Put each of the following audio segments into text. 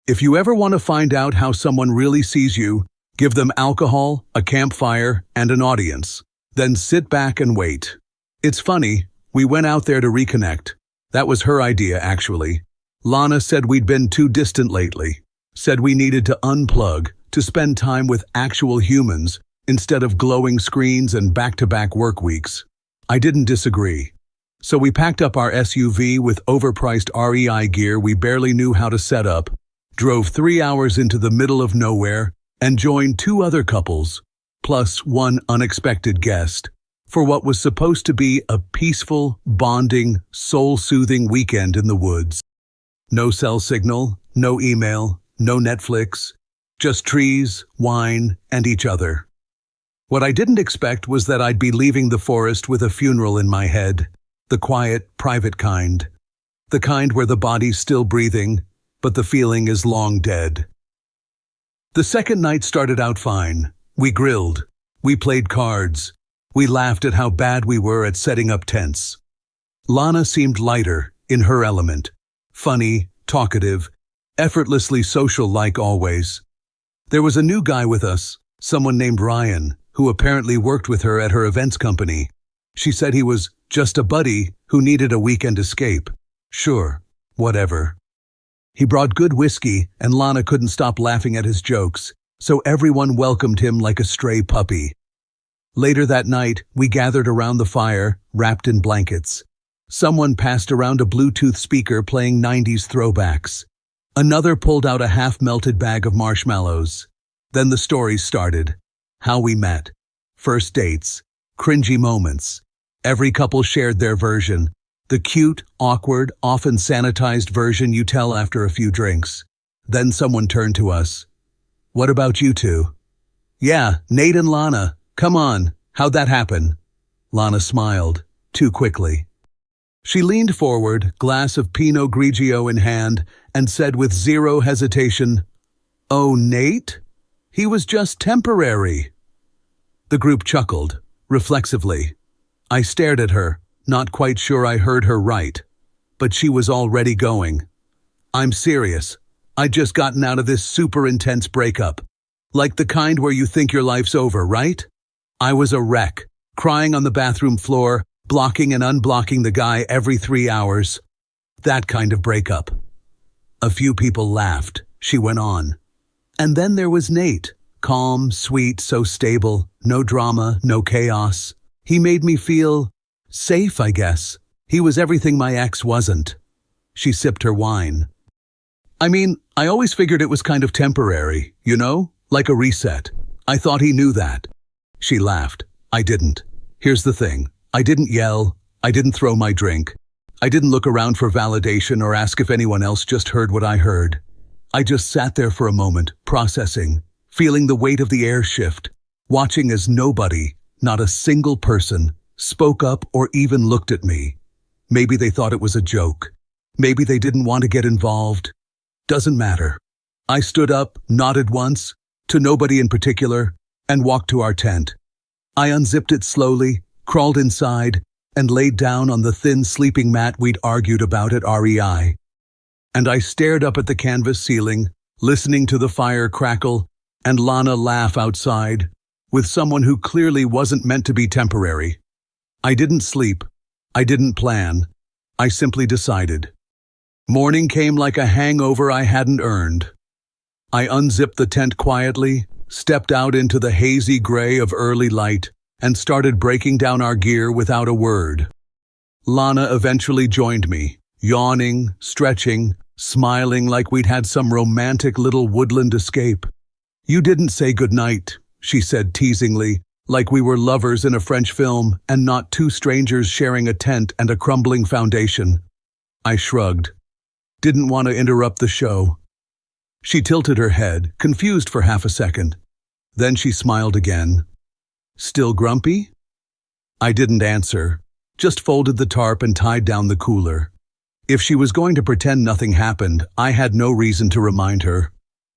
If you ever want to find out how someone really sees you, give them alcohol, a campfire, and an audience. Then sit back and wait. It's funny, we went out there to reconnect. That was her idea, actually. Lana said we'd been too distant lately. Said we needed to unplug, to spend time with actual humans, instead of glowing screens and back-to-back work weeks. I didn't disagree. So we packed up our SUV with overpriced REI gear we barely knew how to set up, drove 3 hours into the middle of nowhere, and joined 2 other couples, plus one unexpected guest, for what was supposed to be a peaceful, bonding, soul-soothing weekend in the woods. No cell signal, no email, no Netflix, just trees, wine, and each other. What I didn't expect was that I'd be leaving the forest with a funeral in my head, the quiet, private kind. The kind where the body's still breathing, but the feeling is long dead. The second night started out fine. We grilled. We played cards. We laughed at how bad we were at setting up tents. Lana seemed lighter, in her element. Funny, talkative, effortlessly social like always. There was a new guy with us, someone named Ryan, who apparently worked with her at her events company. She said he was just a buddy who needed a weekend escape. Sure, whatever. He brought good whiskey, and Lana couldn't stop laughing at his jokes, so everyone welcomed him like a stray puppy. Later that night, we gathered around the fire, wrapped in blankets. Someone passed around a Bluetooth speaker playing 90s throwbacks. Another pulled out a half-melted bag of marshmallows. Then the stories started. How we met. First dates. Cringy moments. Every couple shared their version. The cute, awkward, often sanitized version you tell after a few drinks. Then someone turned to us. What about you two? Yeah, Nate and Lana. Come on, how'd that happen? Lana smiled, too quickly. She leaned forward, glass of Pinot Grigio in hand, and said with zero hesitation, "Oh, Nate? He was just temporary." The group chuckled, reflexively. I stared at her, not quite sure I heard her right. But she was already going. I'm serious. I'd just gotten out of this super intense breakup. Like the kind where you think your life's over, right? I was a wreck, crying on the bathroom floor, blocking and unblocking the guy every 3 hours. That kind of breakup. A few people laughed. She went on. And then there was Nate. Calm, sweet, so stable. No drama, no chaos. He made me feel safe, I guess. He was everything my ex wasn't. She sipped her wine. I mean, I always figured it was kind of temporary, you know? Like a reset. I thought he knew that. She laughed. I didn't. Here's the thing. I didn't yell. I didn't throw my drink. I didn't look around for validation or ask if anyone else just heard what I heard. I just sat there for a moment, processing, feeling the weight of the air shift, watching as nobody, not a single person, spoke up or even looked at me. Maybe they thought it was a joke. Maybe they didn't want to get involved. Doesn't matter. I stood up, nodded once, to nobody in particular, and walked to our tent. I unzipped it slowly, crawled inside, and laid down on the thin sleeping mat we'd argued about at REI. And I stared up at the canvas ceiling, listening to the fire crackle, and Lana laugh outside, with someone who clearly wasn't meant to be temporary. I didn't sleep. I didn't plan. I simply decided. Morning came like a hangover I hadn't earned. I unzipped the tent quietly, stepped out into the hazy gray of early light, and started breaking down our gear without a word. Lana eventually joined me, yawning, stretching, smiling like we'd had some romantic little woodland escape. You didn't say goodnight, she said teasingly, like we were lovers in a French film and not two strangers sharing a tent and a crumbling foundation. I shrugged. Didn't want to interrupt the show. She tilted her head, confused for half a second. Then she smiled again. Still grumpy? I didn't answer, just folded the tarp and tied down the cooler. If she was going to pretend nothing happened, I had no reason to remind her.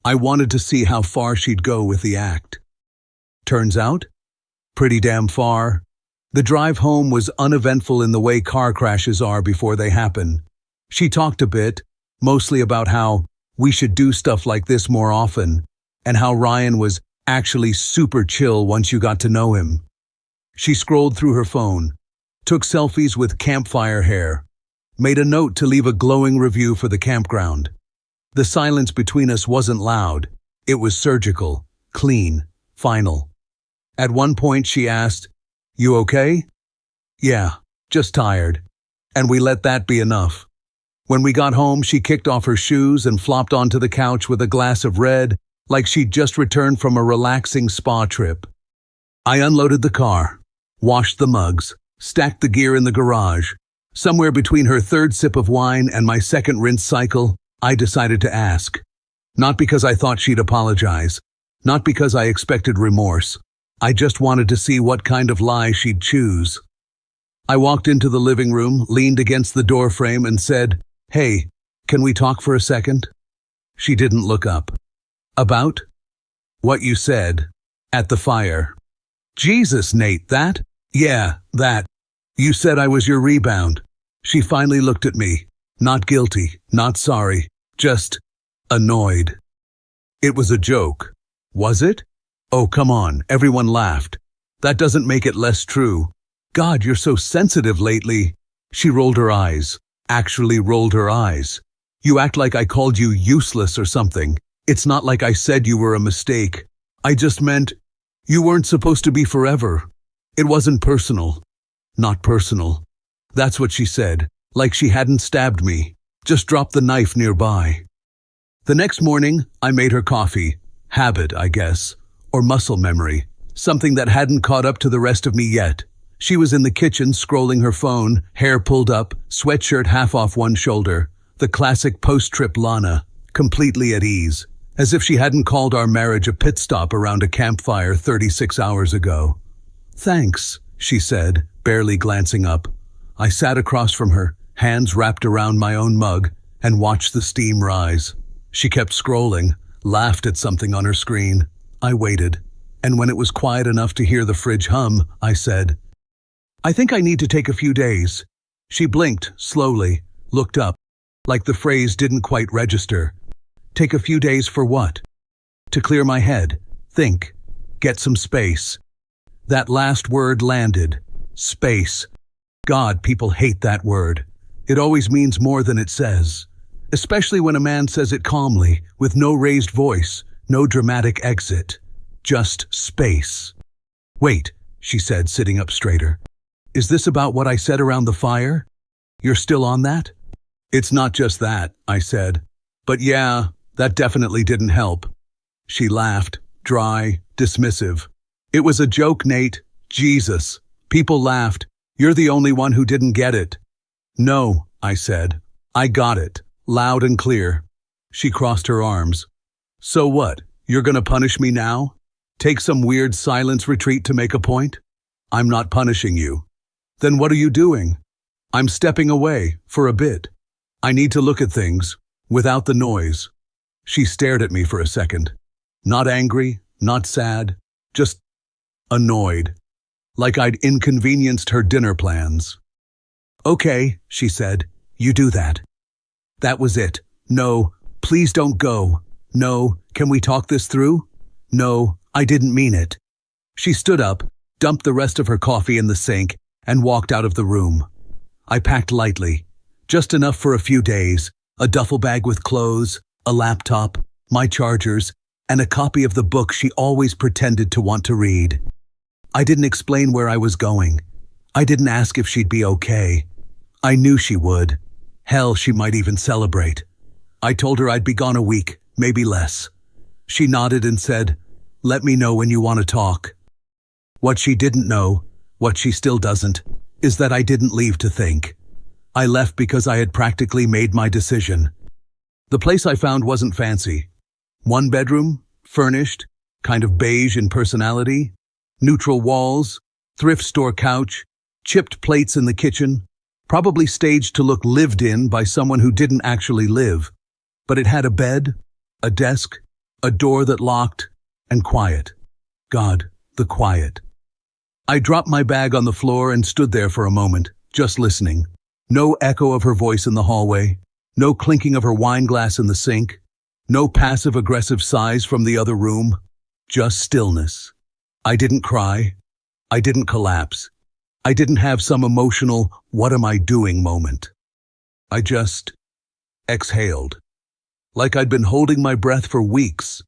I wanted to see how far she'd go with the act. Turns out, pretty damn far. The drive home was uneventful in the way car crashes are before they happen. She talked a bit, mostly about how we should do stuff like this more often, and how Ryan was actually super chill once you got to know him. She scrolled through her phone, took selfies with campfire hair, made a note to leave a glowing review for the campground. The silence between us wasn't loud. It was surgical, clean, final. At one point she asked, "You okay?" "Yeah, just tired." And we let that be enough. When we got home, she kicked off her shoes and flopped onto the couch with a glass of red, like she'd just returned from a relaxing spa trip. I unloaded the car, washed the mugs, stacked the gear in the garage. Somewhere between her third sip of wine and my second rinse cycle, I decided to ask. Not because I thought she'd apologize, not because I expected remorse. I just wanted to see what kind of lie she'd choose. I walked into the living room, leaned against the doorframe and said, "Hey, can we talk for a second?" She didn't look up. "About?" "What you said. At the fire." "Jesus, Nate, that?" "Yeah, that. You said I was your rebound." She finally looked at me. Not guilty, not sorry, just annoyed. "It was a joke." "Was it?" "Oh, come on," everyone laughed. "That doesn't make it less true." "God, you're so sensitive lately." She rolled her eyes, actually rolled her eyes. "You act like I called you useless or something. It's not like I said you were a mistake. I just meant you weren't supposed to be forever. It wasn't personal." "Not personal." That's what she said, like she hadn't stabbed me, just dropped the knife nearby. The next morning, I made her coffee. Habit, I guess, or muscle memory, something that hadn't caught up to the rest of me yet. She was in the kitchen scrolling her phone, hair pulled up, sweatshirt half off one shoulder, the classic post-trip Lana, completely at ease, as if she hadn't called our marriage a pit stop around a campfire 36 hours ago. "Thanks," she said, barely glancing up. I sat across from her, hands wrapped around my own mug, and watched the steam rise. She kept scrolling, laughed at something on her screen. I waited, and when it was quiet enough to hear the fridge hum, I said, "I think I need to take a few days." She blinked, slowly, looked up, like the phrase didn't quite register. "Take a few days for what?" "To clear my head, think, get some space." That last word landed. Space. God, people hate that word. It always means more than it says. Especially when a man says it calmly, with no raised voice, no dramatic exit. Just space. "Wait," she said, sitting up straighter. "Is this about what I said around the fire? You're still on that?" "It's not just that," I said. "But yeah, that definitely didn't help." She laughed, dry, dismissive. "It was a joke, Nate. Jesus. People laughed. You're the only one who didn't get it." "No," I said. "I got it. Loud and clear." She crossed her arms. "So what? You're gonna punish me now? Take some weird silence retreat to make a point?" "I'm not punishing you." "Then what are you doing?" "I'm stepping away, for a bit. I need to look at things, without the noise." She stared at me for a second. Not angry, not sad, just annoyed. Like I'd inconvenienced her dinner plans. "Okay," she said, "you do that." That was it. "No, please don't go. No, can we talk this through? No, I didn't mean it." She stood up, dumped the rest of her coffee in the sink, and walked out of the room. I packed lightly, just enough for a few days, a duffel bag with clothes, a laptop, my chargers, and a copy of the book she always pretended to want to read. I didn't explain where I was going. I didn't ask if she'd be okay. I knew she would. Hell, she might even celebrate. I told her I'd be gone a week, maybe less. She nodded and said, "Let me know when you want to talk." What she didn't know, what she still doesn't, is that I didn't leave to think. I left because I had practically made my decision. The place I found wasn't fancy. One bedroom, furnished, kind of beige in personality, neutral walls, thrift store couch, chipped plates in the kitchen, probably staged to look lived in by someone who didn't actually live. But it had a bed, a desk, a door that locked, and quiet. God, the quiet. I dropped my bag on the floor and stood there for a moment, just listening. No echo of her voice in the hallway, no clinking of her wine glass in the sink, No passive-aggressive sighs from the other room, just stillness. I didn't cry. I didn't collapse. I didn't have some emotional, what am I doing moment. I just exhaled, like I'd been holding my breath for weeks.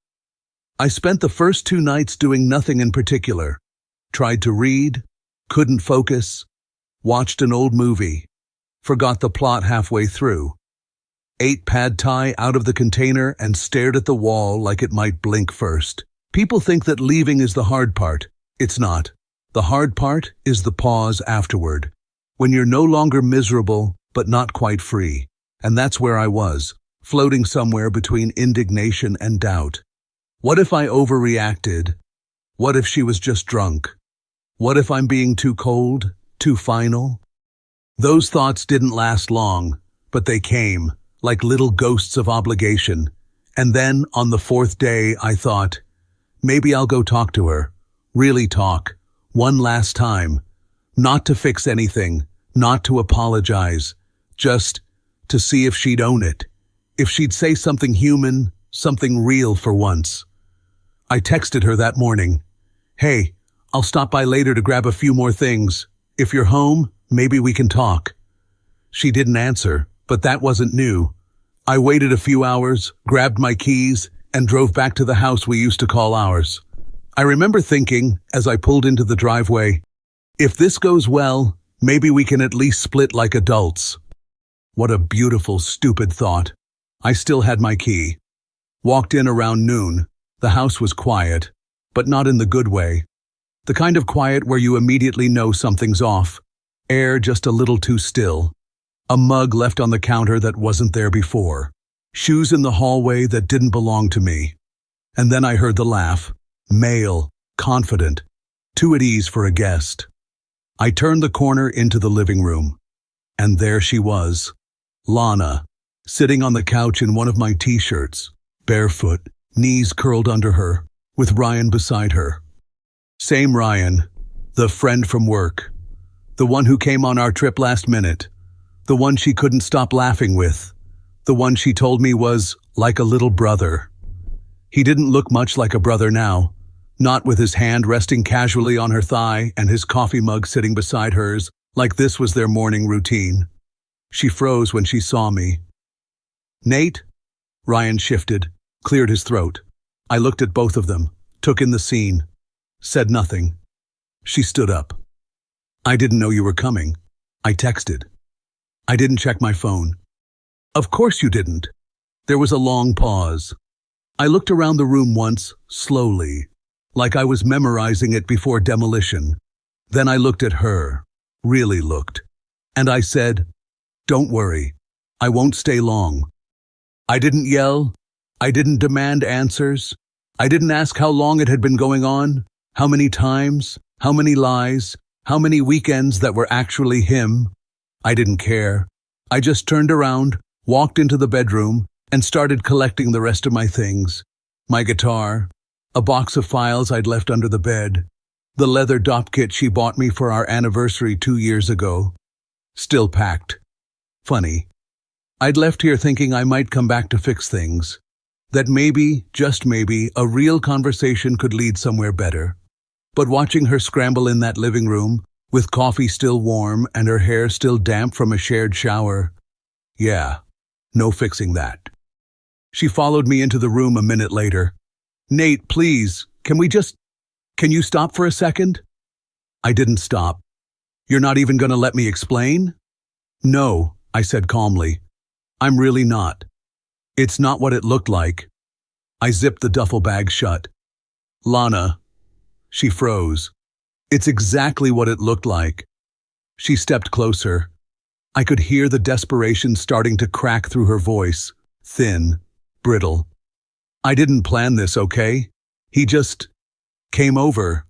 I spent the first 2 nights doing nothing in particular. Tried to read, couldn't focus, watched an old movie, forgot the plot halfway through, ate pad thai out of the container and stared at the wall like it might blink first. People think that leaving is the hard part. It's not. The hard part is the pause afterward, when you're no longer miserable but not quite free. And that's where I was, floating somewhere between indignation and doubt. What if I overreacted? What if she was just drunk? What if I'm being too cold, too final? Those thoughts didn't last long, but they came, like little ghosts of obligation. And then, on the 4th day, I thought, maybe I'll go talk to her. Really talk. One last time. Not to fix anything, not to apologize, just to see if she'd own it. If she'd say something human, something real for once. I texted her that morning. Hey, I'll stop by later to grab a few more things. If you're home, maybe we can talk. She didn't answer, but that wasn't new. I waited a few hours, grabbed my keys, and drove back to the house we used to call ours. I remember thinking, as I pulled into the driveway, if this goes well, maybe we can at least split like adults. What a beautiful, stupid thought. I still had my key. Walked in around noon. The house was quiet, but not in the good way. The kind of quiet where you immediately know something's off. Air just a little too still. A mug left on the counter that wasn't there before. Shoes in the hallway that didn't belong to me. And then I heard the laugh. Male, confident, too at ease for a guest. I turned the corner into the living room. And there she was, Lana, sitting on the couch in one of my t-shirts, barefoot, knees curled under her, with Ryan beside her. Same Ryan, the friend from work. The one who came on our trip last minute. The one she couldn't stop laughing with. The one she told me was like a little brother. He didn't look much like a brother now. Not with his hand resting casually on her thigh and his coffee mug sitting beside hers, like this was their morning routine. She froze when she saw me. Nate? Ryan shifted, cleared his throat. I looked at both of them, took in the scene, said nothing. She stood up. I didn't know you were coming. I texted. I didn't check my phone. Of course you didn't. There was a long pause. I looked around the room once, slowly, like I was memorizing it before demolition. Then I looked at her, really looked, and I said, don't worry, I won't stay long. I didn't yell, I didn't demand answers, I didn't ask how long it had been going on, how many times, how many lies, how many weekends that were actually him. I didn't care. I just turned around, walked into the bedroom, and started collecting the rest of my things. My guitar, a box of files I'd left under the bed, the leather dop kit she bought me for our anniversary 2 years ago. Still packed. Funny. I'd left here thinking I might come back to fix things. That maybe, just maybe, a real conversation could lead somewhere better. But watching her scramble in that living room, with coffee still warm and her hair still damp from a shared shower, yeah, no fixing that. She followed me into the room a minute later. Nate, please, can you stop for a second? I didn't stop. You're not even going to let me explain? No, I said calmly. I'm really not. It's not what it looked like. I zipped the duffel bag shut. Lana. She froze. It's exactly what it looked like. She stepped closer. I could hear the desperation starting to crack through her voice, thin, brittle. I didn't plan this, okay? He just came over.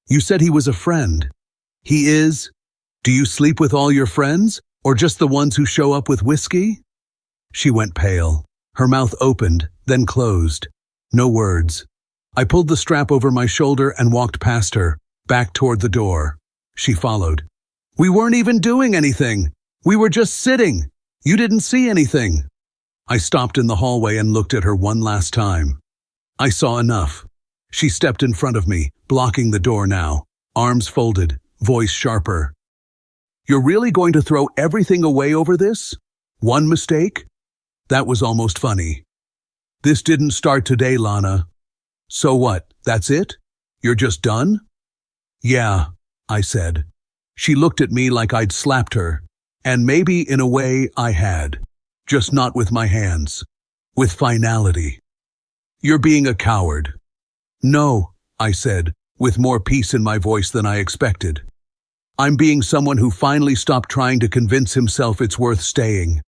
You said he was a friend. He is? Do you sleep with all your friends, or just the ones who show up with whiskey? She went pale. Her mouth opened, then closed. No words. I pulled the strap over my shoulder and walked past her, back toward the door. She followed. We weren't even doing anything. We were just sitting. You didn't see anything. I stopped in the hallway and looked at her one last time. I saw enough. She stepped in front of me, blocking the door now, arms folded, voice sharper. You're really going to throw everything away over this? One mistake? That was almost funny. This didn't start today, Lana. So what, that's it? You're just done? Yeah, I said. She looked at me like I'd slapped her, and maybe in a way I had. Just not with my hands. With finality. You're being a coward. No, I said, with more peace in my voice than I expected. I'm being someone who finally stopped trying to convince himself it's worth staying.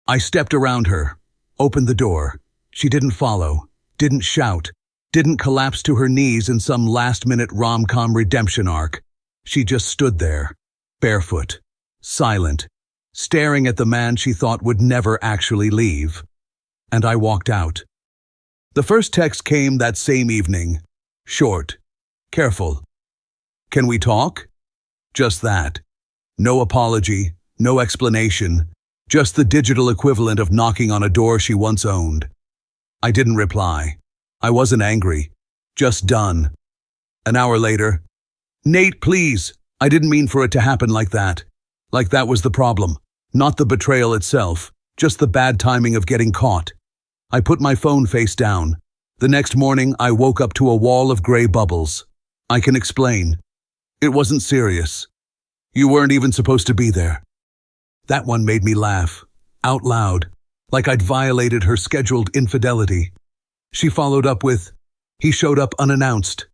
I stepped around her, opened the door. She didn't follow, didn't shout, didn't collapse to her knees in some last-minute rom-com redemption arc. She just stood there, barefoot, silent, staring at the man she thought would never actually leave. And I walked out. The first text came that same evening. Short. Careful. Can we talk? Just that. No apology, no explanation, just the digital equivalent of knocking on a door she once owned. I didn't reply. I wasn't angry. Just done. An hour later, Nate, please. I didn't mean for it to happen like that. Like that was the problem. Not the betrayal itself, just the bad timing of getting caught. I put my phone face down. The next morning, I woke up to a wall of gray bubbles. I can explain. It wasn't serious. You weren't even supposed to be there. That one made me laugh, out loud, like I'd violated her scheduled infidelity. She followed up with, he showed up unannounced.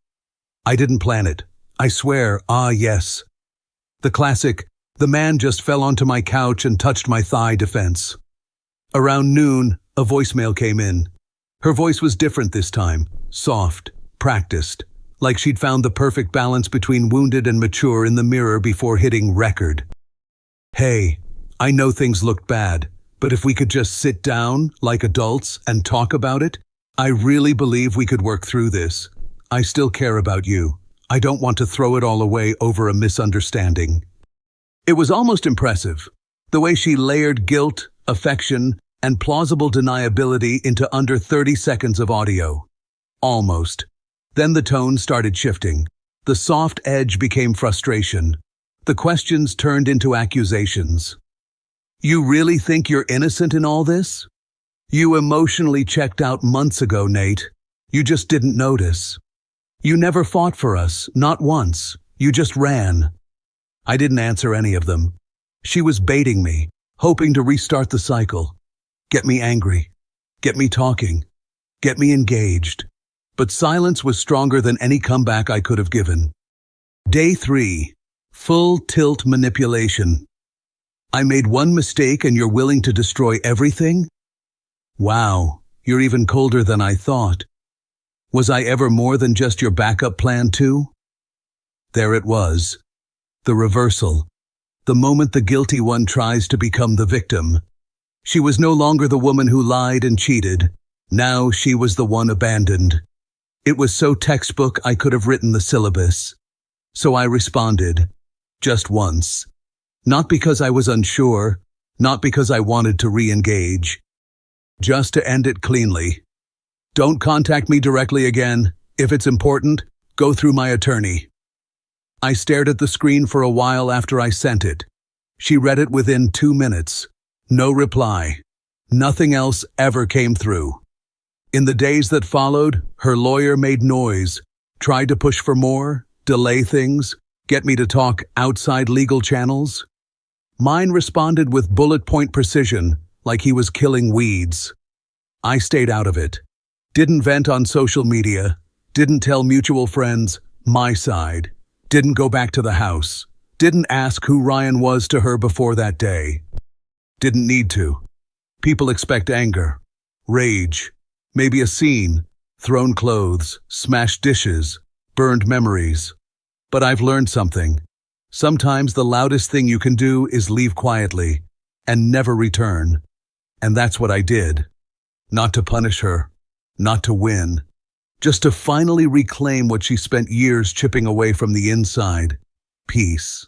I didn't plan it. I swear, yes. The classic, the man just fell onto my couch and touched my thigh defense. Around noon, a voicemail came in. Her voice was different this time, soft, practiced, like she'd found the perfect balance between wounded and mature in the mirror before hitting record. Hey, I know things looked bad, but if we could just sit down, like adults, and talk about it, I really believe we could work through this. I still care about you. I don't want to throw it all away over a misunderstanding. It was almost impressive, the way she layered guilt, affection, and plausible deniability into under 30 seconds of audio. Almost. Then the tone started shifting. The soft edge became frustration. The questions turned into accusations. You really think you're innocent in all this? You emotionally checked out months ago, Nate. You just didn't notice. You never fought for us, not once. You just ran. I didn't answer any of them. She was baiting me, hoping to restart the cycle. Get me angry. Get me talking. Get me engaged. But silence was stronger than any comeback I could have given. Day 3. Full tilt manipulation. I made one mistake and you're willing to destroy everything? Wow, you're even colder than I thought. Was I ever more than just your backup plan too? There it was. The reversal. The moment the guilty one tries to become the victim. She was no longer the woman who lied and cheated. Now she was the one abandoned. It was so textbook I could have written the syllabus. So I responded. Just once. Not because I was unsure, not because I wanted to re-engage. Just to end it cleanly. Don't contact me directly again. If it's important, go through my attorney. I stared at the screen for a while after I sent it. She read it within 2 minutes. No reply. Nothing else ever came through. In the days that followed, her lawyer made noise, tried to push for more, delay things, get me to talk outside legal channels. Mine responded with bullet point precision, like he was killing weeds. I stayed out of it. Didn't vent on social media, didn't tell mutual friends my side, didn't go back to the house, didn't ask who Ryan was to her before that day. Didn't need to. People expect anger, rage, maybe a scene, thrown clothes, smashed dishes, burned memories. But I've learned something. Sometimes the loudest thing you can do is leave quietly and never return. And that's what I did. Not to punish her. Not to win, just to finally reclaim what she spent years chipping away from the inside. Peace.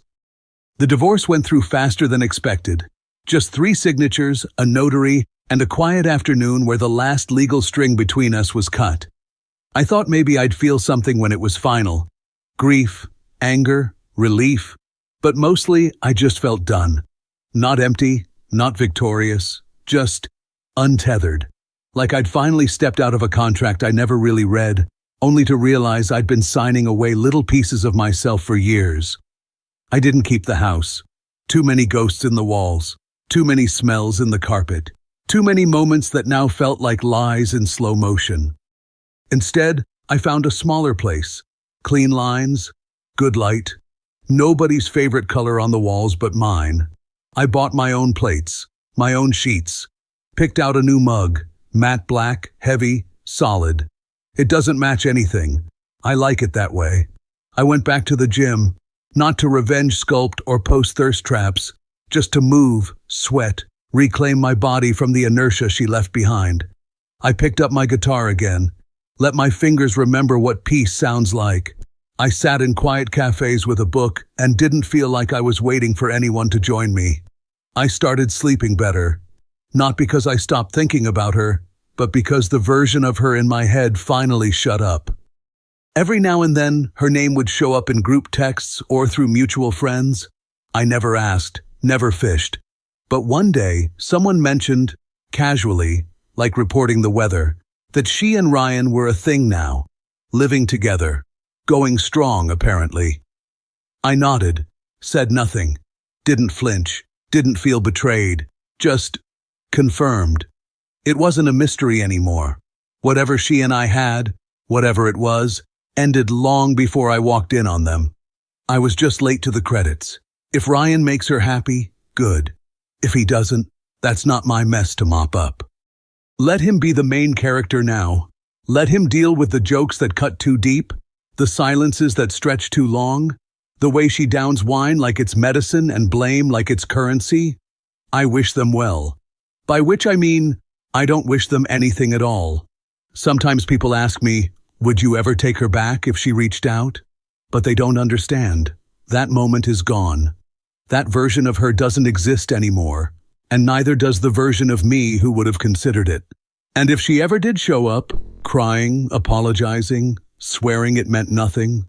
The divorce went through faster than expected. Just 3 signatures, a notary, and a quiet afternoon where the last legal string between us was cut. I thought maybe I'd feel something when it was final. Grief, anger, relief, but mostly I just felt done. Not empty, not victorious, just untethered. Like I'd finally stepped out of a contract I never really read, only to realize I'd been signing away little pieces of myself for years. I didn't keep the house. Too many ghosts in the walls, too many smells in the carpet, too many moments that now felt like lies in slow motion. Instead, I found a smaller place. Clean lines, good light, nobody's favorite color on the walls but mine. I bought my own plates, my own sheets, picked out a new mug, matte black, heavy, solid. It doesn't match anything. I like it that way. I went back to the gym, not to revenge sculpt or post thirst traps, just to move, sweat, reclaim my body from the inertia she left behind. I picked up my guitar again, let my fingers remember what peace sounds like. I sat in quiet cafes with a book and didn't feel like I was waiting for anyone to join me. I started sleeping better, not because I stopped thinking about her, but because the version of her in my head finally shut up. Every now and then, her name would show up in group texts or through mutual friends. I never asked, never fished. But one day, someone mentioned, casually, like reporting the weather, that she and Ryan were a thing now, living together, going strong apparently. I nodded, said nothing, didn't flinch, didn't feel betrayed, just confirmed. It wasn't a mystery anymore. Whatever she and I had, whatever it was, ended long before I walked in on them. I was just late to the credits. If Ryan makes her happy, good. If he doesn't, that's not my mess to mop up. Let him be the main character now. Let him deal with the jokes that cut too deep, the silences that stretch too long, the way she downs wine like it's medicine and blame like it's currency. I wish them well. By which I mean, I don't wish them anything at all. Sometimes people ask me, would you ever take her back if she reached out? But they don't understand. That moment is gone. That version of her doesn't exist anymore, and neither does the version of me who would have considered it. And if she ever did show up, crying, apologizing, swearing it meant nothing,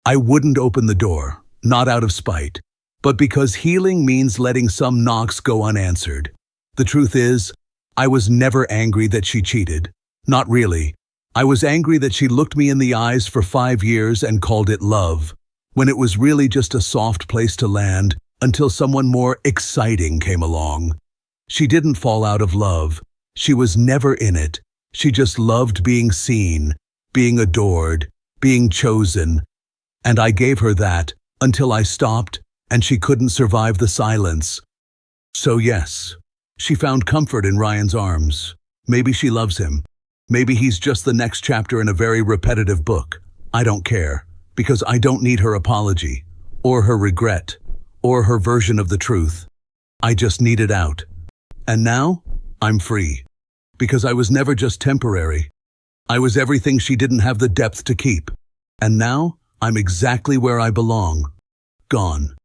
I wouldn't open the door, not out of spite, but because healing means letting some knocks go unanswered. The truth is, I was never angry that she cheated. Not really. I was angry that she looked me in the eyes for 5 years and called it love, when it was really just a soft place to land until someone more exciting came along. She didn't fall out of love. She was never in it. She just loved being seen, being adored, being chosen. And I gave her that until I stopped and she couldn't survive the silence. So yes, she found comfort in Ryan's arms. Maybe she loves him. Maybe he's just the next chapter in a very repetitive book. I don't care, because I don't need her apology, or her regret, or her version of the truth. I just need it out. And now, I'm free. Because I was never just temporary. I was everything she didn't have the depth to keep. And now, I'm exactly where I belong. Gone.